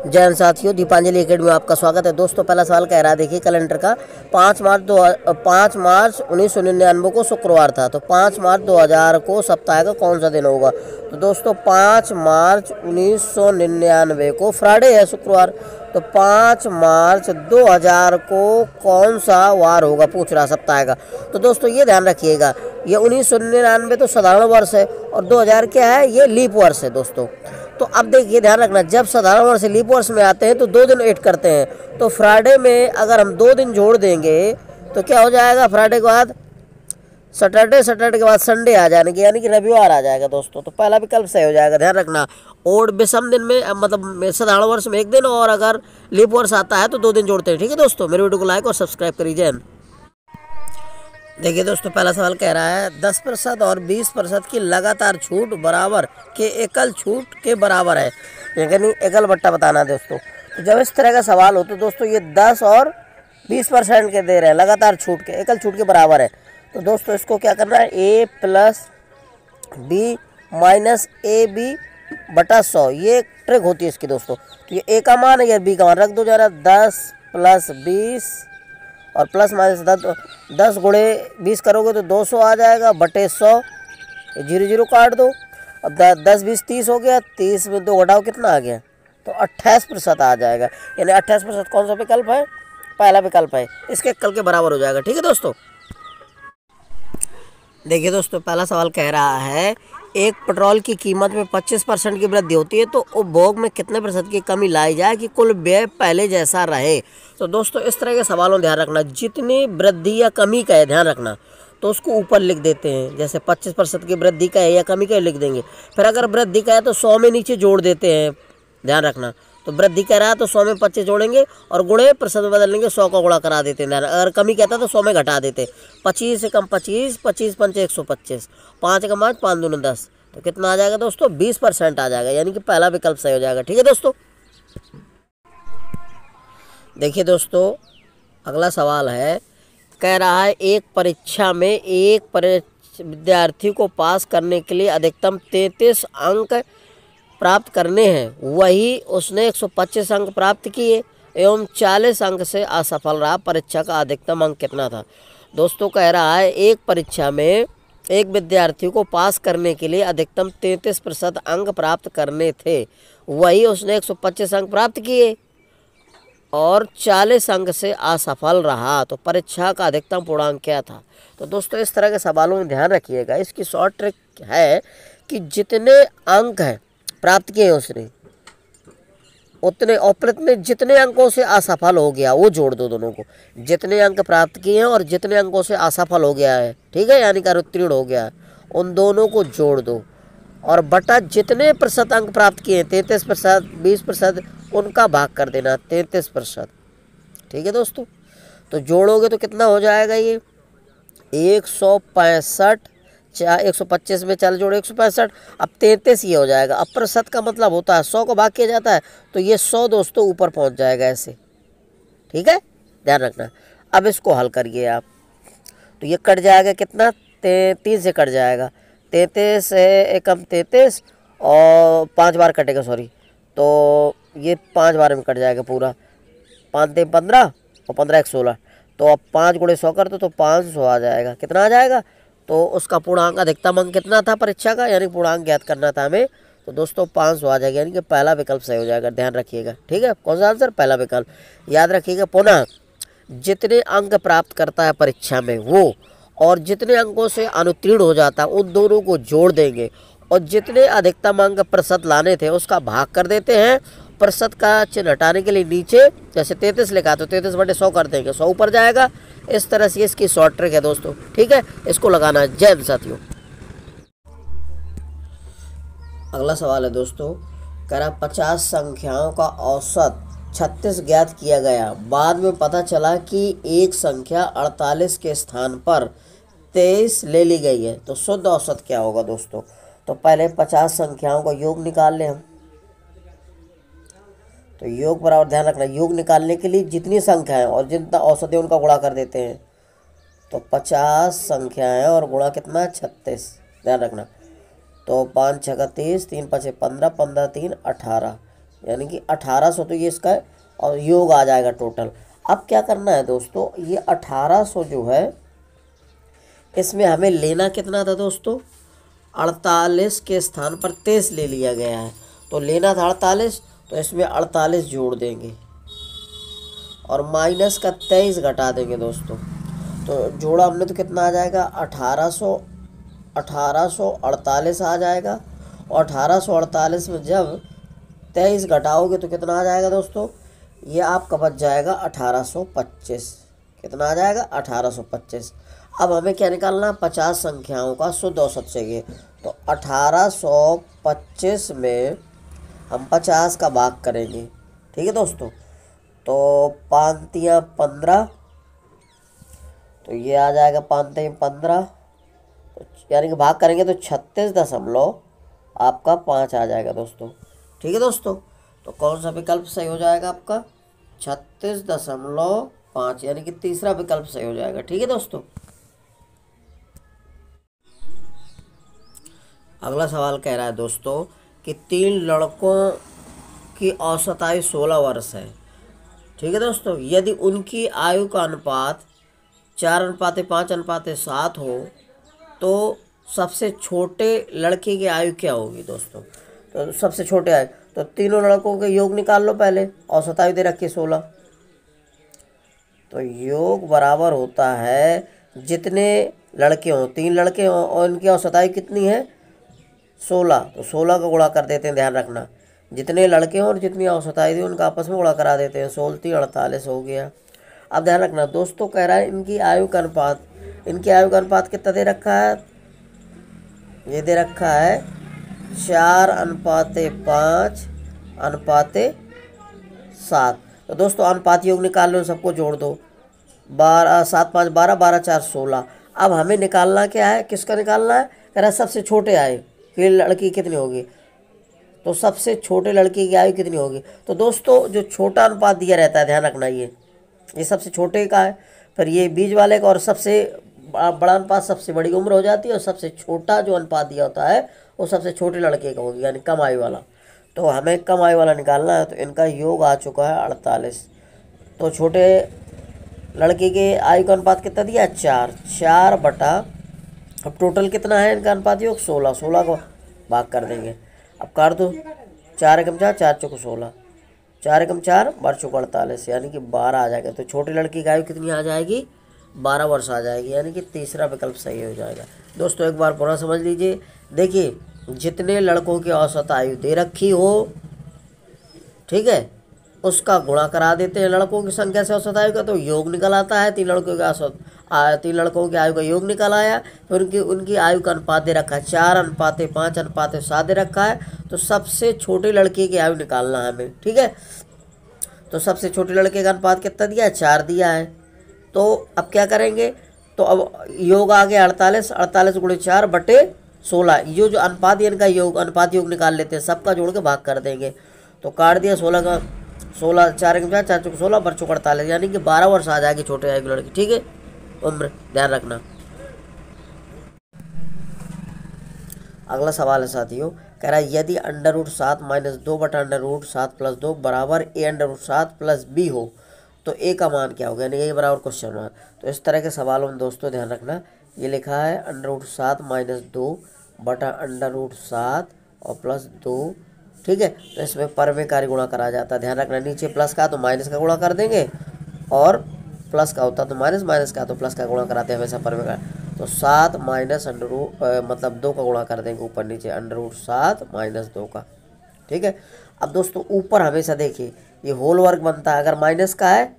जैन साथियों, दीपांजलि एकेडमी में आपका स्वागत है। दोस्तों, पहला सवाल कह रहा है, देखिए कैलेंडर का 5 मार्च 1999 को शुक्रवार था, तो 5 मार्च 2000 को सप्ताह का कौन सा दिन होगा। तो दोस्तों 5 मार्च 1999 को फ्राइडे है, शुक्रवार। तो 5 मार्च 2000 को कौन सा वार होगा, पूछ रहा सप्ताह का। तो दोस्तों ये ध्यान रखिएगा, ये 1999 तो साधारण वर्ष है और 2000 क्या है, ये लीप वर्ष है दोस्तों। तो अब देखिए ध्यान रखना, जब साधारण वर्ष लीप वर्ष में आते हैं तो 2 दिन ऐड करते हैं। तो फ्राइडे में अगर हम 2 दिन जोड़ देंगे तो क्या हो जाएगा, फ्राइडे के बाद सैटरडे, सैटरडे के बाद संडे आ जाएंगे, यानी कि रविवार आ जाएगा दोस्तों। तो पहला विकल्प सही हो जाएगा। ध्यान रखना, और विषम दिन में मतलब साधारण वर्ष में 1 दिन और अगर लीप वर्ष आता है तो 2 दिन जोड़ते हैं। ठीक है दोस्तों, मेरे वीडियो को लाइक और सब्सक्राइब करिए। देखिए दोस्तों, पहला सवाल कह रहा है 10% और 20% की लगातार छूट बराबर के एकल छूट के बराबर है, यानी एकल बट्टा बताना है दोस्तों। तो जब इस तरह का सवाल हो तो दोस्तों ये 10 और 20% के दे रहे हैं, लगातार छूट के, एकल छूट के बराबर है। तो दोस्तों इसको क्या करना है, a + b - ab बटा 100, ये ट्रिक होती है इसकी दोस्तों। तो ये a का मान है या b का मान, रख दो जरा। 10 + 20 और प्लस माइनस 10 गुणे 20 करोगे तो 200 आ जाएगा, बटे 100, 0 काट दो। अब 10 20 30 हो गया, 30 में 2 घटाओ, कितना आ गया, तो 28% आ जाएगा। यानी 28% कौन सा विकल्प है, पहला विकल्प है, इसके एकल के बराबर हो जाएगा। ठीक है दोस्तों। देखिए दोस्तों, पहला सवाल कह रहा है एक पेट्रोल की कीमत में 25% की वृद्धि होती है तो उपभोग में कितने % की कमी लाई जाए कि कुल व्यय पहले जैसा रहे। तो दोस्तों इस तरह के सवालों ध्यान रखना, जितनी वृद्धि या कमी का है ध्यान रखना, तो उसको ऊपर लिख देते हैं। जैसे 25% की वृद्धि का है या कमी का है लिख देंगे। फिर अगर वृद्धि का है तो 100 में नीचे जोड़ देते हैं, ध्यान रखना। तो वृद्धि कह रहा है तो 100 में 25 जोड़ेंगे और गुणे प्रतिशत में बदल लेंगे, 100 का गुणा करा देते हैं। अगर कमी कहता है तो 100 में घटा देते, 25 से कम 25, 25 पंचे 125, 5 का 5, 5 दूनी 10, तो कितना आ जाएगा दोस्तों, 20% आ जाएगा, यानी कि पहला विकल्प सही हो जाएगा। ठीक है दोस्तों। देखिए दोस्तों, अगला सवाल है, कह रहा है एक परीक्षा में एक विद्यार्थी को पास करने के लिए अधिकतम 33 अंक प्राप्त करने हैं, वही उसने 125 अंक प्राप्त किए एवं 40 अंक से असफल रहा, परीक्षा का अधिकतम अंक कितना था। दोस्तों कह रहा है एक परीक्षा में एक विद्यार्थी को पास करने के लिए अधिकतम 33% अंक प्राप्त करने थे, वही उसने 125 अंक प्राप्त किए और 40 अंक से असफल रहा, तो परीक्षा का अधिकतम पूर्णांक क्या था। तो दोस्तों इस तरह के सवालों में ध्यान रखिएगा, इसकी शॉर्ट ट्रिक है कि जितने अंक हैं प्राप्त किए उसने उतने, ऑपरेट में जितने अंकों से असफल हो गया वो जोड़ दो दोनों को। जितने अंक प्राप्त किए हैं और जितने अंकों से असफल हो गया है, ठीक है, यानी कि उत्तीर्ण हो गया है, उन दोनों को जोड़ दो और बटा जितने % अंक प्राप्त किए हैं, 33%, 20%, उनका भाग कर देना 33%। ठीक है दोस्तों। तो जोड़ोगे तो कितना हो जाएगा, ये 165, 125 में 40 जोड़े 165, अब 33 ये हो जाएगा। अब प्रतिशत का मतलब होता है 100 को भाग किया जाता है, तो ये 100 दोस्तों ऊपर पहुंच जाएगा ऐसे। ठीक है, ध्यान रखना। अब इसको हल करिए आप, तो ये कट जाएगा कितना, 3 से कट जाएगा, 33 से एकम 33 और 5 बार कटेगा, सॉरी, तो ये 5 बार में कट जाएगा पूरा, 5 3 15 और 15 1 16, तो अब 5 गुणे 100 कर दो तो 500 आ जाएगा। कितना आ जाएगा, तो उसका पूर्णांक अधिकतम अंक कितना था परीक्षा का, यानी पूर्णांक ज्ञात करना था हमें, तो दोस्तों 500 आ जाएगा, यानी कि पहला विकल्प सही हो जाएगा। ध्यान रखिएगा। ठीक है, कौन सा आंसर, पहला विकल्प। याद रखिएगा पुनः, जितने अंक प्राप्त करता है परीक्षा में वो और जितने अंकों से अनुत्तीर्ण हो जाता है उन दोनों को जोड़ देंगे और जितने अधिकतम अंक प्रतिशत लाने थे उसका भाग कर देते हैं। प्रतिशत का चिन्ह हटाने के लिए नीचे जैसे 33 लिखा तो 33/100 कर देंगे, 100 ऊपर जाएगा। इस तरह से इसकी शॉर्ट ट्रिक है दोस्तों। ठीक है, इसको लगाना है। जय हिंद साथियों। अगला सवाल है दोस्तों, कह रहा 50 संख्याओं का औसत 36 ज्ञात किया गया, बाद में पता चला कि एक संख्या 48 के स्थान पर 23 ले ली गई है, तो शुद्ध औसत क्या होगा दोस्तों। तो पहले 50 संख्याओं का योग निकाल लें हम। तो योग बराबर, ध्यान रखना, योग निकालने के लिए जितनी संख्या है और जितना औसत है उनका गुणा कर देते हैं। तो 50 संख्याएं और गुणा कितना है, 36, ध्यान रखना। तो 5 6 30, 3 5 15, 15 3 18, यानी कि 1800 तो ये इसका है और योग आ जाएगा टोटल। अब क्या करना है दोस्तों, ये 1800 जो है इसमें हमें लेना कितना था दोस्तों, 48 के स्थान पर 23 ले लिया गया है, तो लेना था 48, तो इसमें 48 जोड़ देंगे और माइनस का 23 घटा देंगे दोस्तों। तो जोड़ा हमने तो कितना आ जाएगा, 1848 आ जाएगा। और 1848 में जब 23 घटाओगे तो कितना आ जाएगा दोस्तों, ये आपका बच जाएगा 1825। कितना आ जाएगा, 1825। अब हमें क्या निकालना, 50 संख्याओं का शुद्ध औसत चाहिए। तो 1825 में हम 50 का भाग करेंगे, ठीक है दोस्तों। तो 5×3 = 15, तो ये आ जाएगा 5×3 = 15, यानी कि भाग करेंगे तो 36.5 आ जाएगा दोस्तों, ठीक है दोस्तों। तो कौन सा विकल्प सही हो जाएगा आपका, 36.5, यानी कि तीसरा विकल्प सही हो जाएगा, ठीक है दोस्तों। अगला सवाल कह रहा है दोस्तों कि 3 लड़कों की औसत आयु 16 वर्ष है, ठीक है दोस्तों। यदि उनकी आयु का अनुपात 4:5:7 हो तो सबसे छोटे लड़के की आयु क्या होगी दोस्तों। तो सबसे छोटे आयु, तो तीनों लड़कों के योग निकाल लो पहले, औसत आयु दे रखी 16, तो योग बराबर होता है जितने लड़के हों, 3 लड़के हों और इनकी औसत आयु कितनी है 16, तो 16 का गुणा कर देते हैं, ध्यान रखना जितने लड़के हों और जितनी औसत आयु थी उनका आपस में गुणा करा देते हैं, 16×3 = 48 हो गया। अब ध्यान रखना दोस्तों, कह रहा है इनकी आयु का अनुपात, इनकी आयु का अनुपात कितना दे रखा है, ये दे रखा है 4:5:7। तो दोस्तों अनुपात योग निकाल लो, सबको जोड़ दो, 12 7 5 12 12 4 16। अब हमें निकालना क्या है, किसका निकालना है, कह रहा है सबसे छोटे आयु की लड़की कितनी होगी, तो सबसे छोटे लड़के की आयु कितनी होगी। तो दोस्तों जो छोटा अनुपात दिया रहता है, ध्यान रखना ये सबसे छोटे का है, फिर ये बीच वाले का, और सबसे बड़ा अनुपात सबसे बड़ी उम्र हो जाती है, और सबसे छोटा जो अनुपात दिया होता है वो सबसे छोटे लड़के का होगी, यानी कम आयु वाला। तो हमें कम आयु वाला निकालना है, तो इनका योग आ चुका है 48। तो छोटे लड़के के आयु का अनुपात कितना दिया, 4 बटा, अब टोटल कितना है इनका अनुपात योग 16, 16 को भाग कर देंगे। अब कर दो, 4×4 4 × 16, 4×4 = 48, यानी कि 12 आ जाएगा। तो छोटे लड़की की आयु कितनी आ जाएगी, 12 वर्ष आ जाएगी, यानी कि तीसरा विकल्प सही हो जाएगा। दोस्तों एक बार पुनः समझ लीजिए, देखिए जितने लड़कों की औसत आयु दे रखी हो, ठीक है, उसका गुणा करा देते हैं लड़कों की संख्या से औसत आयु का, तो योग निकल आता है। 3 लड़कों की औसत 3 लड़कों की आयु का योग निकल आया, फिर उनकी आयु का अनुपात दे रखा है 4:5:7 दे रखा है। तो सबसे छोटे लड़के की आयु निकालना है हमें, ठीक है। तो सबसे छोटे लड़के का अनुपात कितना दिया है, 4 दिया है। तो अब क्या करेंगे, तो अब योग आ गया 48, 48 × 4/16, ये जो अनुपात इनका योग, अनुपात योग निकाल लेते हैं, सबका जोड़ के भाग कर देंगे। तो काट दिया 16 का 16, 4×4 4 × 16 = 48, यानी कि 12 वर्ष आ जाएगी छोटे आयु की लड़की, ठीक है, उम्र, ध्यान रखना। अगला सवाल है साथियों, कह रहा है यदि √7 - 2 बटा √7 + 2 बराबर a√7 + b हो तो a का मान क्या होगा, यानी ये बराबर क्वेश्चन मार्क। तो इस तरह के सवालों में दोस्तों ध्यान रखना, ये लिखा है √7 - 2 बटा √7 और +2, ठीक है। तो इसमें परमेकारी गुणा करा जाता है, ध्यान रखना, नीचे प्लस का तो माइनस का गुणा कर देंगे, और प्लस का होता तो माइनस, माइनस का तो प्लस का गुणा कराते हैं हमेशा परमेकार। तो 7 - मतलब 2 का गुणा कर देंगे ऊपर नीचे, √7 - 2 का, ठीक है। अब दोस्तों ऊपर हमेशा देखिए ये होल वर्ग बनता है, अगर माइनस का है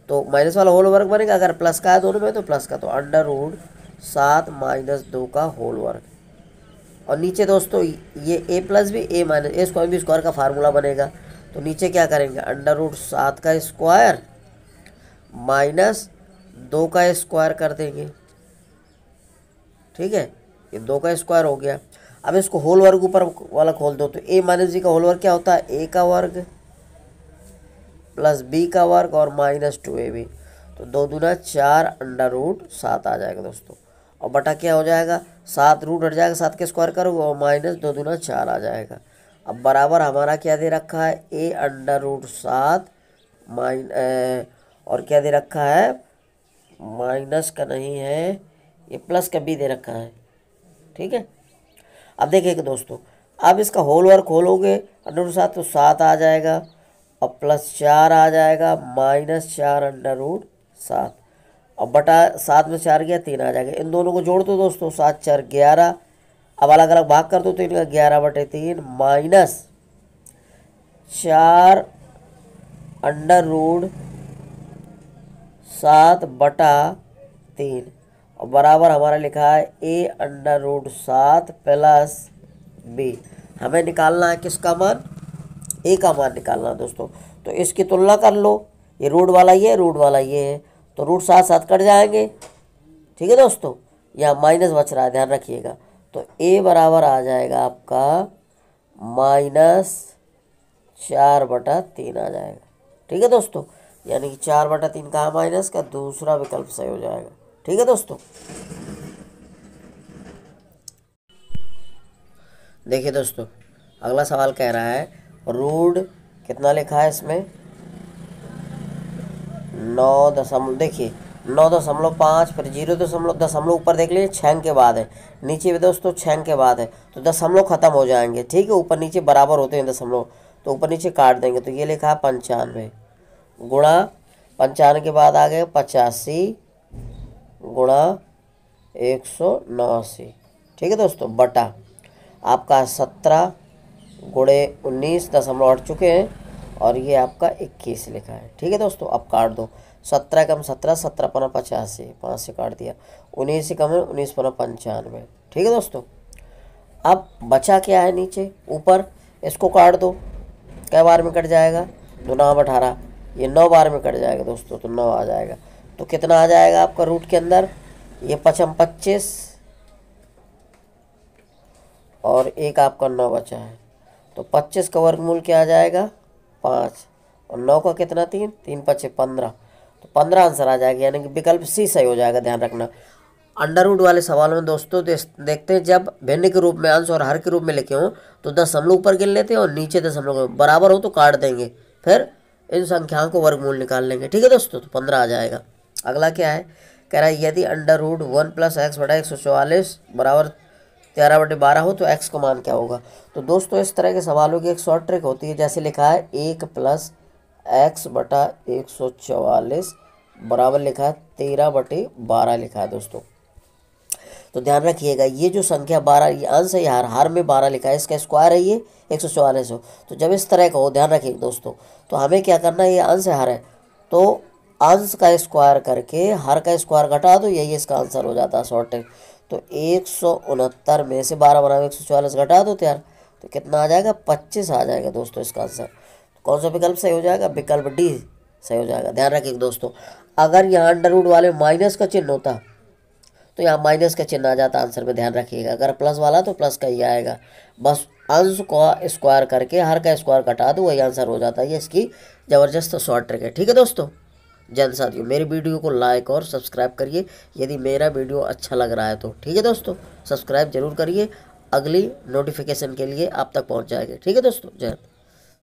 तो माइनस वाला होल वर्ग बनेगा, अगर प्लस का है दोनों में तो प्लस का, तो √7 - 2 का होल वर्ग। और नीचे दोस्तों ये a + b a - a² b² का फार्मूला बनेगा। तो नीचे क्या करेंगे, √7 का स्क्वायर माइनस 2 का स्क्वायर कर देंगे, ठीक है, ये 2 का स्क्वायर हो गया। अब इसको होल वर्ग ऊपर वाला खोल दो, तो a - b का होल वर्ग क्या होता है, a का वर्ग प्लस b का वर्ग और -2ab, तो 2 दूना 4 √7 आ जाएगा दोस्तों। और बटा क्या हो जाएगा, 7 रूट हट जाएगा, 7 के स्क्वायर करोगे और -2 दूना 4 आ जाएगा। अब बराबर हमारा क्या दे रखा है, ए अंडर रूट 7 और क्या दे रखा है, माइनस का नहीं है, ये प्लस का भी दे रखा है। ठीक है, अब देखिए दोस्तों, अब इसका होल वर्क खोलोगे अंडर रूट 7 तो 7 आ जाएगा और प्लस 4 आ जाएगा, -4 अंडर रूट 7 और बटा 7 में 4 गया 3 आ जाएगा। इन दोनों को जोड़ दो दोस्तों, 7 4 11। अब अलग अलग भाग कर दो तो इनका 11/3 -4 अंडर रूट 7/3 और बराबर हमारा लिखा है A under root 7 plus B. हमें निकालना है किसका मान, ए का मान निकालना है दोस्तों। तो इसकी तुलना कर लो, ये रूट वाला ये, रूट वाला ये है, तो रूट 7 7 कट जाएंगे। ठीक है दोस्तों, यहाँ माइनस बच रहा है, ध्यान रखिएगा। तो ए बराबर आ जाएगा आपका -4/3 आ जाएगा। ठीक है दोस्तों, यानी कि 4/3 कहाँ माइनस का, दूसरा विकल्प सही हो जाएगा। ठीक है दोस्तों, देखिए दोस्तों, अगला सवाल कह रहा है रूट कितना लिखा है इसमें, 9 दशमलव, देखिए 9.5, फिर 0.0 ऊपर देख लीजिए 6 के बाद है, नीचे भी दोस्तों 6 के बाद है, तो दशमलव खत्म हो जाएंगे। ठीक है, ऊपर नीचे बराबर होते हैं दशमलव, तो ऊपर नीचे काट देंगे। तो ये लिखा है 95 गुणा 95 के बाद आ गए 85 गुणा 189। ठीक है दोस्तों, बटा आपका 17 गुणे 19 दशमलव हट चुके हैं और ये आपका 21 लिखा है। ठीक है दोस्तों, अब काट दो, 17 कम 17, 17 पना 85, 5 से काट दिया, 19 से कम है 19 पना 95। ठीक है दोस्तों, अब बचा क्या है नीचे, ऊपर इसको काट दो, कै बार में कट जाएगा, 2 9 18, ये 9 बार में कट जाएगा दोस्तों, तो 9 आ जाएगा। तो कितना आ जाएगा आपका रूट के अंदर, ये 25 और एक आपका 9 बचा है, तो 25 का वर्गमूल क्या आ जाएगा 5 और 9 का कितना 3, 3 5 15, तो 15 आंसर आ जाएगा, यानी कि विकल्प सी सही हो जाएगा। ध्यान रखना, अंडर रूट वाले सवालों में दोस्तों देखते हैं, जब भिन्न के रूप में अंश और हर के रूप में लिखे हों तो दशमलव ऊपर गिन लेते हैं और नीचे दशमलव बराबर हो तो काट देंगे, फिर इन संख्याओं को वर्गमूल निकाल लेंगे। ठीक है दोस्तों, तो 15 आ जाएगा। अगला क्या है, कह रहा है यदि अंडर रूट 1 + x/144 बराबर 13/12 हो तो x का मान क्या होगा। तो दोस्तों, इस तरह के सवालों की एक शॉर्ट ट्रिक होती है, जैसे लिखा है 1 + x/144 बराबर लिखा है 13/12 लिखा है दोस्तों। तो ध्यान रखिएगा, ये जो संख्या 12, ये अंश है, हार में 12 लिखा है, इसका स्क्वायर है ये 144 हो। तो जब इस तरह का हो, ध्यान रखिएगा दोस्तों, तो हमें क्या करना है, ये अंश है हार है, तो अंश का स्क्वायर करके हर का स्क्वायर घटा दो, यही इसका आंसर हो जाता है शॉर्ट ट्रिक। तो 169 में से 12 बराबर 144 घटा दो यार, तो कितना आ जाएगा 25 आ जाएगा दोस्तों इसका आंसर। तो कौन सा विकल्प सही हो जाएगा, विकल्प डी सही हो जाएगा। ध्यान रखिएगा दोस्तों, अगर यहाँ अंडर रूट वाले माइनस का चिन्ह होता तो यहाँ माइनस का चिन्ह आ जाता आंसर में। ध्यान रखिएगा, अगर प्लस वाला तो प्लस का ही आएगा, बस अंश को स्क्वायर करके हर का स्क्वायर घटा दो, वही आंसर हो जाता है। ये इसकी ज़बरदस्त शॉर्ट ट्रिक है। ठीक है दोस्तों, जन साथियों, मेरी वीडियो को लाइक और सब्सक्राइब करिए यदि मेरा वीडियो अच्छा लग रहा है तो। ठीक है दोस्तों, सब्सक्राइब जरूर करिए, अगली नोटिफिकेशन के लिए आप तक पहुंच जाएगी। ठीक है दोस्तों, जय हिंद।